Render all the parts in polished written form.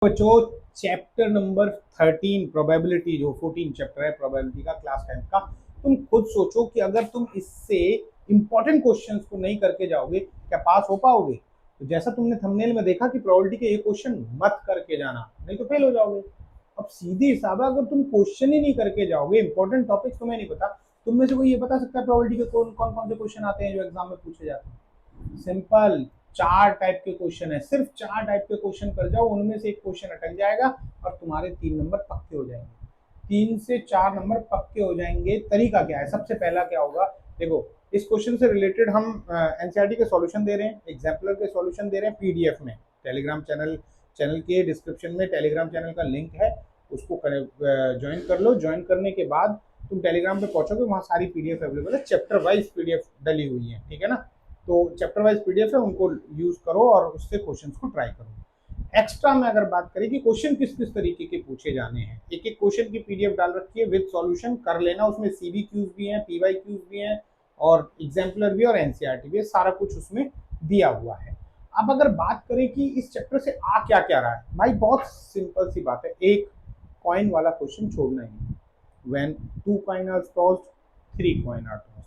बच्चों chapter number 13 probability, जो 14 chapter है प्रोबेबिलिटी का क्लास 10 का, तुम खुद सोचो कि अगर तुम इससे इंपॉर्टेंट क्वेश्चंस को नहीं करके जाओगे क्या पास हो पाओगे? तो जैसा तुमने थंबनेल में देखा कि प्रोबेबिलिटी के ये क्वेश्चन मत करके जाना, नहीं तो फेल हो जाओगे। अब सीधी हिसाब है, अगर तुम क्वेश्चन ही नहीं करके जाओगे, इंपॉर्टेंट टॉपिक्स तुम्हें नहीं पता, तुम में से कोई ये बता सकता है प्रोबेबिलिटी के कौन कौन से क्वेश्चन आते हैं जो एग्जाम में पूछे जाते हैं? सिंपल, 4 टाइप के क्वेश्चन है, सिर्फ 4 टाइप के क्वेश्चन कर जाओ, उनमें से एक क्वेश्चन अटक जाएगा और तुम्हारे 3 नंबर पक्के हो जाएंगे। 3 से 4 नंबर पक्के हो जाएंगे। तरीका क्या है? सबसे पहला क्या होगा, देखो इस क्वेश्चन से रिलेटेड हम एनसीईआरटी के सॉल्यूशन दे रहे हैं, एग्जाम्पलर के सॉल्यूशन दे रहे हैं पीडीएफ में। टेलीग्राम चैनल के डिस्क्रिप्शन में टेलीग्राम चैनल का लिंक है, उसको ज्वाइन कर लो। ज्वाइन करने के बाद तुम टेलीग्राम पे पहुंचोगे, वहाँ सारी पीडीएफ अवेलेबल है, चैप्टर वाइज पीडीएफ डली हुई है, ठीक है ना। तो चैप्टर वाइज पीडीएफ है, उनको यूज करो और उससे क्वेश्चंस को ट्राई करो। एक्स्ट्रा में अगर बात करें कि क्वेश्चन किस किस तरीके के पूछे जाने हैं, एक एक क्वेश्चन की पीडीएफ डाल रखी है विद सॉल्यूशन, कर लेना। उसमें सीबी क्यूज भी हैं, पीवाई क्यूज भी हैं और एग्जाम्पलर भी और एनसीईआरटी भी, सारा कुछ उसमें दिया हुआ है। अब अगर बात करें कि इस चैप्टर से आ क्या क्या रहा है, भाई बहुत सिंपल सी बात है, एक कॉइन वाला क्वेश्चन छोड़ना ही नहीं। When 2 coin are tossed 3 coin are tossed,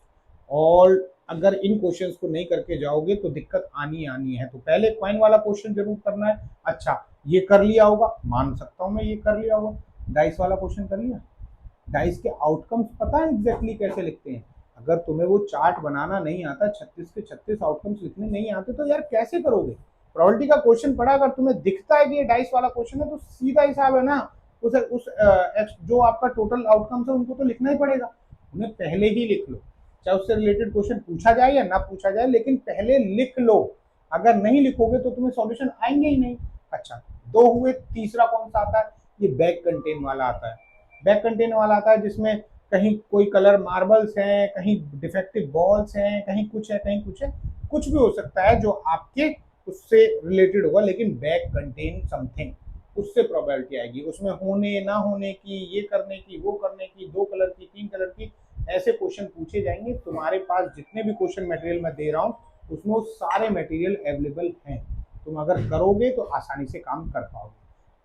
और अगर इन क्वेश्चंस को नहीं करके जाओगे तो दिक्कत आनी आनी है। तो पहले कॉइन वाला क्वेश्चन जरूर करना है। अच्छा, ये कर लिया होगा, मान सकता हूं मैं ये कर लिया होगा। डाइस वाला क्वेश्चन कर लिया, डाइस के आउटकम्स पता है एग्जैक्टली कैसे लिखते हैं? अगर तुम्हें वो चार्ट बनाना नहीं आता, 36 के 36 आउटकम्स लिखने नहीं आते, तो यार कैसे करोगे? प्रोबेबिलिटी का क्वेश्चन पढ़ा, अगर तुम्हें दिखता है कि ये डाइस वाला क्वेश्चन है तो सीधा हिसाब है ना, उस जो आपका टोटल आउटकम्स है उनको तो लिखना ही पड़ेगा, उन्हें पहले ही लिख लो। चाहे उससे रिलेटेड क्वेश्चन पूछा जाए या ना पूछा जाए, लेकिन पहले लिख लो। अगर नहीं लिखोगे तो तुम्हें सॉल्यूशन आएंगे ही नहीं। अच्छा, 2 हुए, तीसरा कौन सा आता है? ये बैक कंटेन वाला आता है। बैक कंटेन वाला आता है जिसमें कहीं कोई कलर मार्बल्स हैं, कहीं डिफेक्टिव बॉल्स हैं, कहीं कुछ है, कहीं कुछ है, कुछ भी हो सकता है जो आपके उससे रिलेटेड होगा, लेकिन बैक कंटेन समथिंग, उससे प्रोबेबिलिटी आएगी। उसमें होने ना होने की, ये करने की, वो करने की, 2 कलर की, 3 कलर की, ऐसे क्वेश्चन पूछे जाएंगे। तुम्हारे पास जितने भी क्वेश्चन मटेरियल मैं दे रहा हूँ उसमें वो सारे मटेरियल अवेलेबल हैं, तुम अगर करोगे तो आसानी से काम कर पाओगे।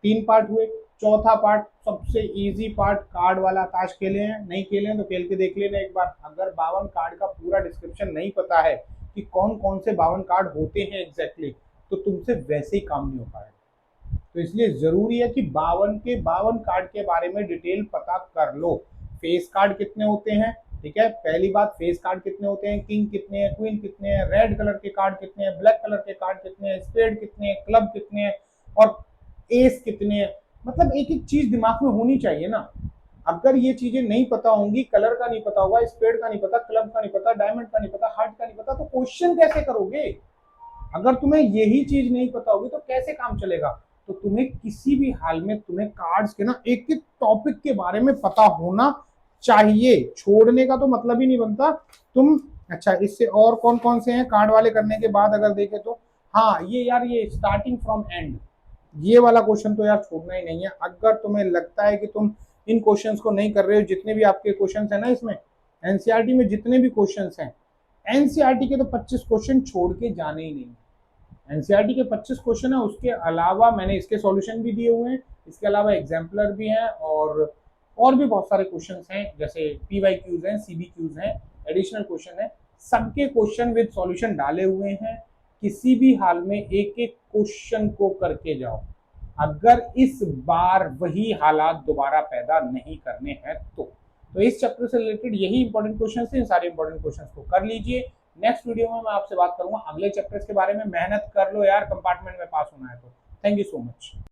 3 पार्ट हुए। चौथा पार्ट, सबसे इजी पार्ट, कार्ड वाला। ताश खेले हैं? नहीं खेले हैं तो खेल के देख लेना एक बार। अगर 52 कार्ड का पूरा डिस्क्रिप्शन नहीं पता है कि कौन कौन से 52 कार्ड होते हैं एग्जैक्टली, तो तुमसे वैसे ही काम नहीं हो पाएगा। तो इसलिए जरूरी है कि 52 कार्ड के बारे में डिटेल पता कर लो। फेस कार्ड कितने होते हैं, ठीक है, पहली बात, फेस कार्ड कितने होते हैं, किंग कितने हैं, क्वीन कितने हैं, रेड कलर के कार्ड कितने हैं, ब्लैक कलर के कार्ड कितने हैं, स्पेड कितने हैं, क्लब कितने हैं और एस कितने हैं। मतलब एक एक चीज दिमाग में होनी चाहिए ना। अगर ये चीजें नहीं पता होंगी, कलर का नहीं पता होगा, स्पेड का नहीं पता, क्लब का नहीं पता, डायमंड का नहीं पता, हार्ट का नहीं पता, तो क्वेश्चन कैसे करोगे? अगर तुम्हें यही चीज नहीं पता होगी तो कैसे काम चलेगा? तो तुम्हें किसी भी हाल में तुम्हें कार्ड्स के ना एक एक टॉपिक के बारे में पता होना चाहिए। छोड़ने का तो मतलब ही नहीं बनता तुम। अच्छा, इससे और कौन कौन से हैं कार्ड वाले करने के बाद अगर देखें तो, हाँ ये यार, ये स्टार्टिंग फ्रॉम एंड, ये वाला क्वेश्चन तो यार छोड़ना ही नहीं है। अगर तुम्हें लगता है कि तुम इन क्वेश्चंस को नहीं कर रहे हो, जितने भी आपके क्वेश्चंस हैं ना इसमें एनसीईआरटी में, जितने भी क्वेश्चंस हैं एनसीईआरटी के, तो 25 क्वेश्चन छोड़ के जाने ही नहीं। एनसीईआरटी के 25 क्वेश्चन है, उसके अलावा मैंने इसके सॉल्यूशन भी दिए हुए हैं, इसके अलावा एग्जाम्पलर भी हैं और भी बहुत सारे क्वेश्चंस हैं, जैसे पीवाई क्यूज हैं, सीबी क्यूज हैं, एडिशनल क्वेश्चन है, सबके क्वेश्चन विद सॉल्यूशन डाले हुए हैं। किसी भी हाल में एक एक क्वेश्चन को करके जाओ, अगर इस बार वही हालात दोबारा पैदा नहीं करने हैं तो इस चैप्टर से रिलेटेड यही इंपॉर्टेंट क्वेश्चन थे, सारे इंपॉर्टेंट क्वेश्चन को कर लीजिए। नेक्स्ट वीडियो में मैं आपसे बात करूंगा अगले चैप्टर्स के बारे में। मेहनत कर लो यार, कंपार्टमेंट में पास होना है तो। Thank you so much.